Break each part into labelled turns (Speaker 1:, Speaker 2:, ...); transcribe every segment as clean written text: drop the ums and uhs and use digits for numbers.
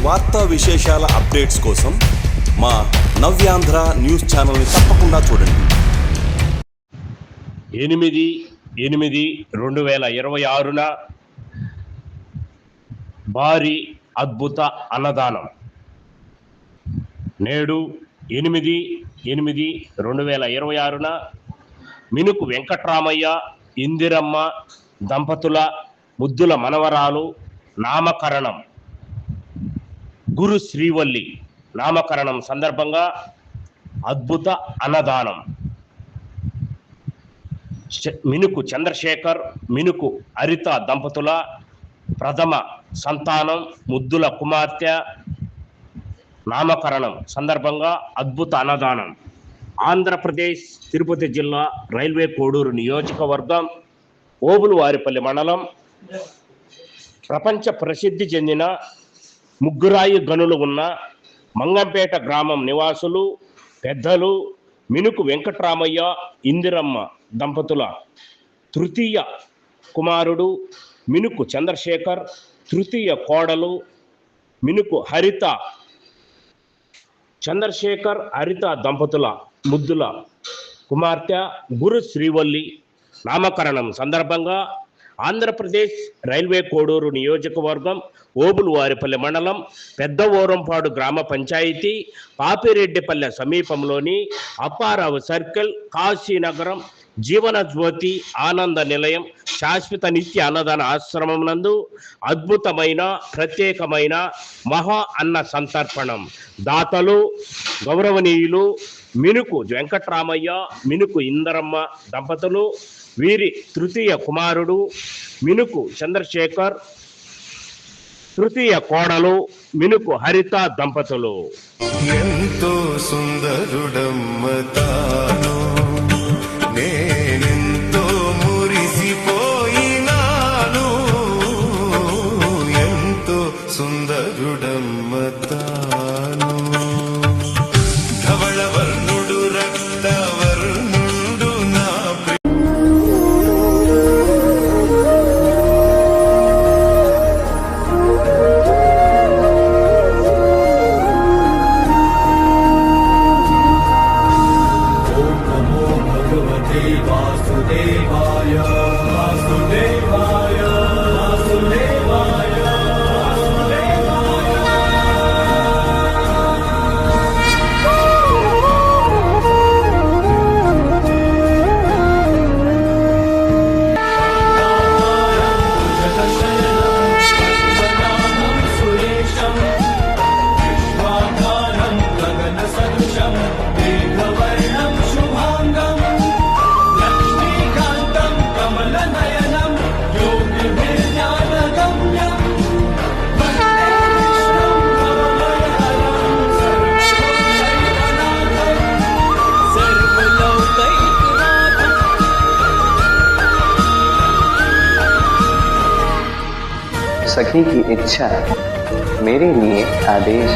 Speaker 1: వార్తా విశేషాల అప్డేట్స్ కోసం మా నవ్యాంధ్ర న్యూస్ ఛానల్ని తప్పకుండా చూడండి.
Speaker 2: 8/8/2026న భారీ అద్భుత అన్నదానం. నేడు 8/8/2026న మినుకు వెంకట్రామయ్య ఇందిరమ్మ దంపతుల ముద్దుల మనవరాలు నామకరణం, గురు శ్రీవల్లి నామకరణం సందర్భంగా అద్భుత అన్నదానం. మినుకు చంద్రశేఖర్, మినుకు హరిత దంపతుల ప్రథమ సంతానం ముద్దుల కుమార్తె నామకరణం సందర్భంగా అద్భుత అన్నదానం. ఆంధ్రప్రదేశ్ తిరుపతి జిల్లా రైల్వే కోడూరు నియోజకవర్గం ఓబులవారిపల్లి మండలం ప్రపంచ ప్రసిద్ధి చెందిన ముగ్గురాయి గనులు ఉన్న మంగంపేట గ్రామం నివాసులు పెద్దలు మినుకు వెంకట్రామయ్య ఇందిరమ్మ దంపతుల తృతీయ కుమారుడు మినుకు చంద్రశేఖర్, తృతీయ కోడలు మినుకు హరిత చంద్రశేఖర్ హరిత దంపతుల ముద్దుల కుమార్తె గురు శ్రీవల్లి నామకరణం సందర్భంగా ఆంధ్రప్రదేశ్ రైల్వే కోడూరు నియోజకవర్గం ఓబులవారిపల్లి మండలం పెద్ద ఓరంపాడు గ్రామ పంచాయతీ పాపిరెడ్డిపల్లె సమీపంలోని అప్పారావు సర్కిల్ కాశీనగరం జీవన జ్యోతి ఆనంద నిలయం శాశ్వత నిత్య అన్నదాన ఆశ్రమం నందు అద్భుతమైన ప్రత్యేకమైన మహా అన్న సంతర్పణం. దాతలు గౌరవనీయులు మినుకు వెంకట్రామయ్య, మినుకు ఇందరమ్మ దంపతులు, వీరి తృతీయ కుమారుడు మినుకు చంద్రశేఖర్, తృతీయ కోడలు మినుకు హరిత దంపతులు.
Speaker 3: ఎంతో సుందరుడమ్మ తాను, నేనెంతో మురిసిపోయినాను. ఎంతో సుందరుడమ్మ తాను, ధవళవర్ణుడు రక్తవర్ణుడు నా
Speaker 4: వాసుదేవాయ వాసుదేవాయ వాసుదేవాయ
Speaker 5: सखी की इच्छा मेरे लिए आदेश।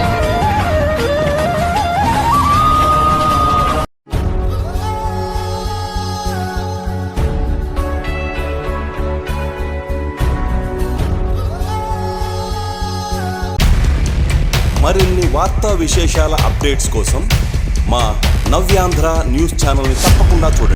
Speaker 1: మరిన్ని వార్తా విశేషాల అప్డేట్స్ కోసం మా నవ్యాంధ్ర న్యూస్ ఛానల్ని తప్పకుండా చూడండి.